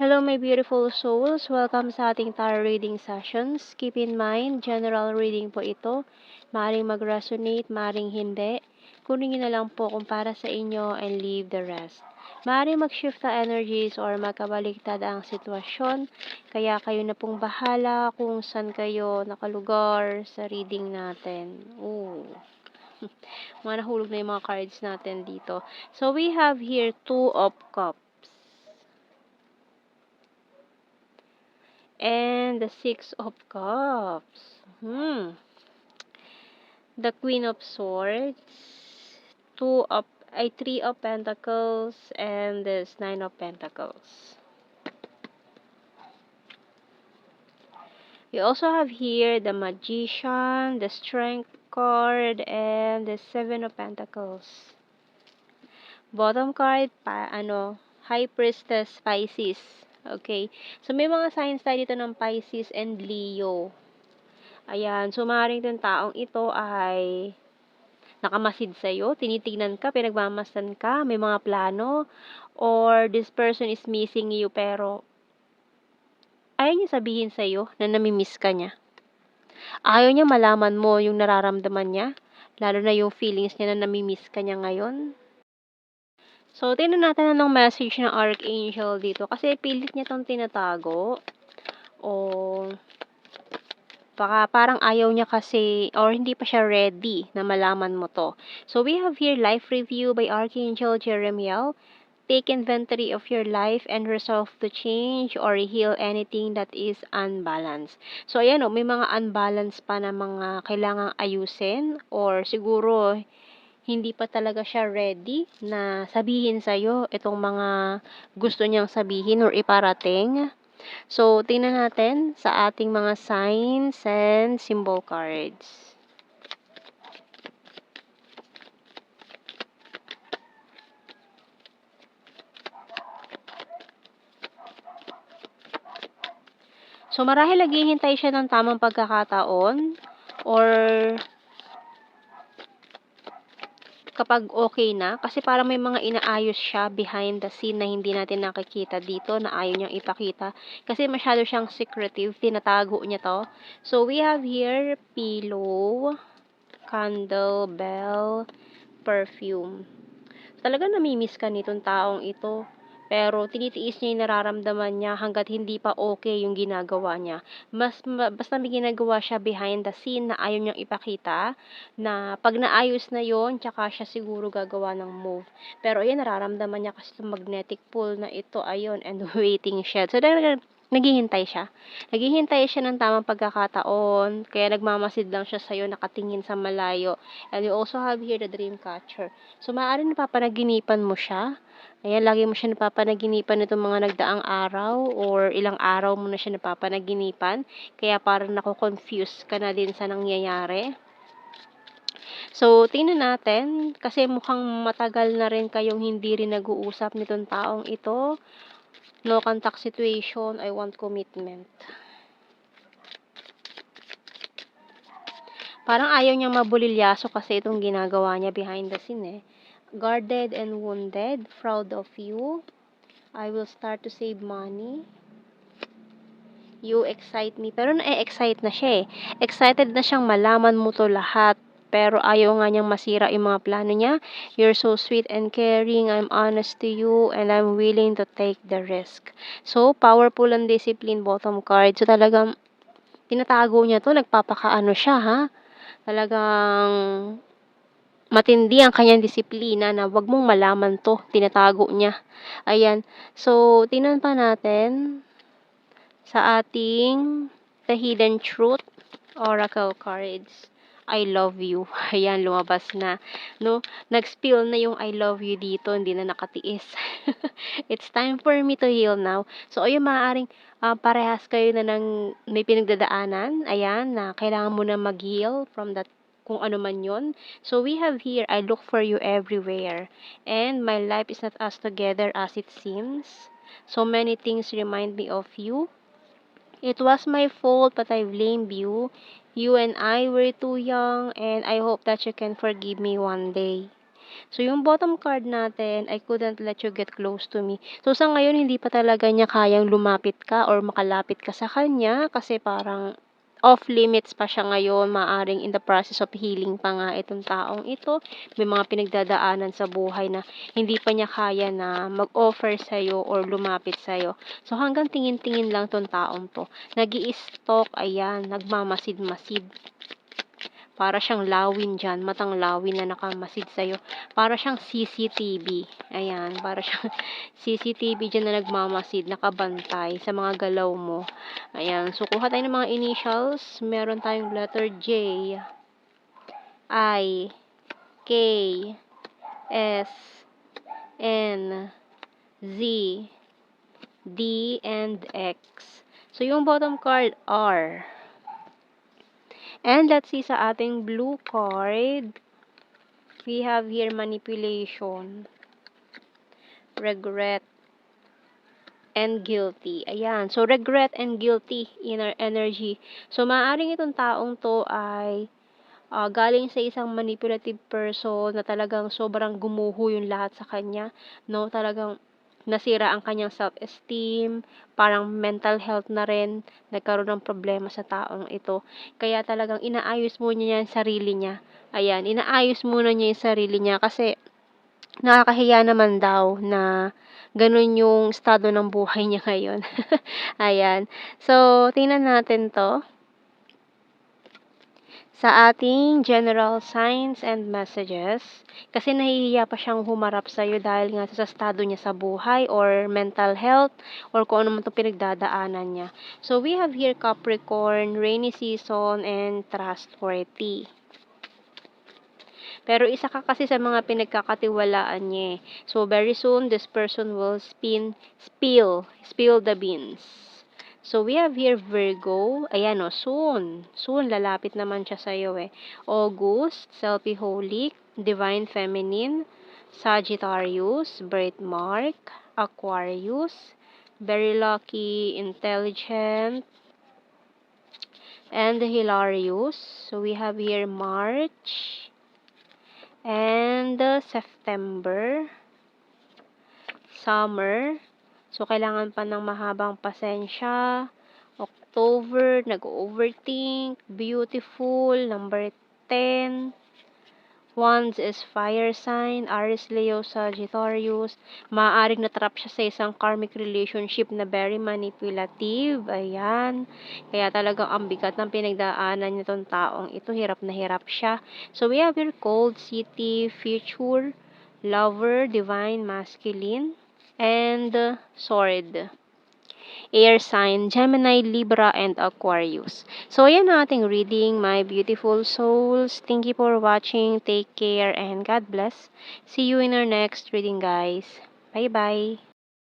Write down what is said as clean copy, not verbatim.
Hello, my beautiful souls. Welcome sa ating tarot reading sessions. Keep in mind, general reading po ito. Maaring mag-resonate, maaring hindi. Kunin nyo na lang po kung para sa inyo and leave the rest. Maaring mag-shift na energies or magkabaliktad ang sitwasyon. Kaya kayo na pong bahala kung saan kayo nakalugar sa reading natin. Ooh. Mga nahulog na yung mga cards natin dito. So, we have here Two of Cups. And the Six of Cups. The Queen of Swords. Three of Pentacles. And this Nine of Pentacles. We also have here the Magician, the Strength card, and the Seven of Pentacles. Bottom card, High Priestess, Pisces. Okay. So, may mga signs tayo dito ng Pisces and Leo. Ayan. So, maaaring itong taong ito ay nakamasid sa'yo, tinitignan ka, pinagmamasdan ka, may mga plano, or this person is missing you pero ayaw niya sabihin sa'yo na namimiss ka niya. Ayaw niya malaman mo yung nararamdaman niya, lalo na yung feelings niya na namimiss ka niya ngayon. So, tingnan natin anong message ng Archangel dito. Kasi pilit niya itong tinatago. O baka parang ayaw niya kasi or hindi pa siya ready na malaman mo to. So, we have here Life Review by Archangel Jeremiel. Take inventory of your life and resolve to change or heal anything that is unbalanced. So, ayan may mga unbalanced pa na mga kailangang ayusin or siguro hindi pa talaga siya ready na sabihin sa'yo itong mga gusto niyang sabihin or iparating. So, tingnan natin sa ating mga signs and symbol cards. So, marahil naghihintay siya ng tamang pagkakataon or kapag okay na. Kasi parang may mga inaayos siya behind the scene na hindi natin nakikita dito na ayaw niyang ipakita. Kasi masyado siyang secretive, tinatago niya to. So, we have here pillow, candle, bell, perfume. Talaga namimiss ka nitong taong ito. Pero tinitiis niya yung nararamdaman niya hanggat hindi pa okay yung ginagawa niya. Basta may ginagawa siya behind the scene na ayaw niyang ipakita na pag naayos na yon tsaka siya siguro gagawa ng move. Pero ayan, nararamdaman niya kasi itong magnetic pull na ito, ayun, and waiting siya. So, naghihintay siya. Naghihintay siya ng tamang pagkakataon, kaya nagmamasid lang siya sa'yo, nakatingin sa malayo. And you also have here the dream catcher. So, maaaring napapanaginipan mo siya. Ayan, lagi mo siya napapanaginipan nitong mga nagdaang araw or ilang araw mo na siya napapanaginipan. Kaya parang nako-confuse ka na din sa nangyayari. So, tingnan natin, kasi mukhang matagal na rin kayong hindi rin nag-uusap nitong taong ito. No contact situation, I want commitment. Parang ayaw niyang mabulilyaso kasi itong ginagawa niya behind the scene Guarded and wounded, proud of you. I will start to save money. You excite me. Pero na-excite na siya Excited na siyang malaman mo to lahat. Pero ayaw nga niyang masira yung mga plano niya. You're so sweet and caring. I'm honest to you and I'm willing to take the risk. So, powerful and discipline bottom card. So, talagang tinatago niya to. Nagpapakaano siya, ha? Talagang matindi ang kanyang disiplina na wag mong malaman to. Tinatago niya. Ayan. So, tingnan pa natin sa ating The Hidden Truth Oracle cards. I love you. Ayan, lumabas na. No? Nag-spill na yung I love you dito. Hindi na nakatiis. It's time for me to heal now. So, ayun, maaaring parehas kayo na may pinagdadaanan. Ayan, na kailangan mo na mag-heal from that kung ano man yon. So, we have here, I look for you everywhere. And my life is not as together as it seems. So many things remind me of you. It was my fault, but I blame you. You and I were too young, and I hope that you can forgive me one day. So, yung bottom card natin, I couldn't let you get close to me. So, sa ngayon, hindi pa talaga niya kayang lumapit ka or makalapit ka sa kanya kasi parang off limits pa siya ngayon. Maaring in the process of healing pa nga itong taong ito. May mga pinagdadaanan sa buhay na hindi pa niya kaya na mag-offer sa'yo or lumapit sa'yo. So, hanggang tingin-tingin lang tong taong to. Nag-i-stalk, ayan, nagmamasid-masid. Para siyang lawin dyan, matang lawin na nakamasid sa'yo. Para siyang CCTV. Ayan, para siyang CCTV dyan na nagmamasid, nakabantay sa mga galaw mo. Ayan, so kuha tayo ng mga initials. Meron tayong letter J, I, K, S, N, Z, D, and X. So, yung bottom card, R. And let's see sa ating blue card. We have here manipulation, regret, and guilty. Ayan. So, regret and guilty inner energy. So, maaaring itong taong to ay galing sa isang manipulative person na talagang sobrang gumuho yung lahat sa kanya. No? Talagang nasira ang kanyang self-esteem, parang mental health na rin, nagkaroon ng problema sa taong ito. Kaya talagang inaayos muna niya yung sarili niya. Ayan, inaayos muna niya yung sarili niya kasi nakakahiya naman daw na ganun yung estado ng buhay niya ngayon. Ayan. So, tingnan natin to. Sa ating general signs and messages, kasi nahihiya pa siyang humarap sa'yo dahil nga sa estado niya sa buhay or mental health or kung ano man itong pinagdadaanan niya. So, we have here Capricorn, rainy season, and trustworthy. Pero isa ka kasi sa mga pinagkakatiwalaan niya. So, very soon, this person will spill the beans. So, we have here Virgo. Ayan o, soon. Soon, lalapit naman siya sa'yo eh. August, Selfie-holic, Divine Feminine, Sagittarius, Birthmark, Aquarius, very lucky, intelligent, and hilarious. So, we have here March, and September, summer. So, kailangan pa ng mahabang pasensya. October, nag-overthink, beautiful, number 10. Wands is fire sign, Aries, Leo, Sagittarius. Maaaring natrap siya sa isang karmic relationship na very manipulative. Ayan. Kaya talagang ang bigat ng pinagdaanan nitong taong ito. Hirap na hirap siya. So, we have here cold city, future, lover, divine, masculine, and sword. Air sign, Gemini, Libra, and Aquarius. So, ayan ang ating reading, my beautiful souls. Thank you for watching. Take care and God bless. See you in our next reading, guys. Bye-bye.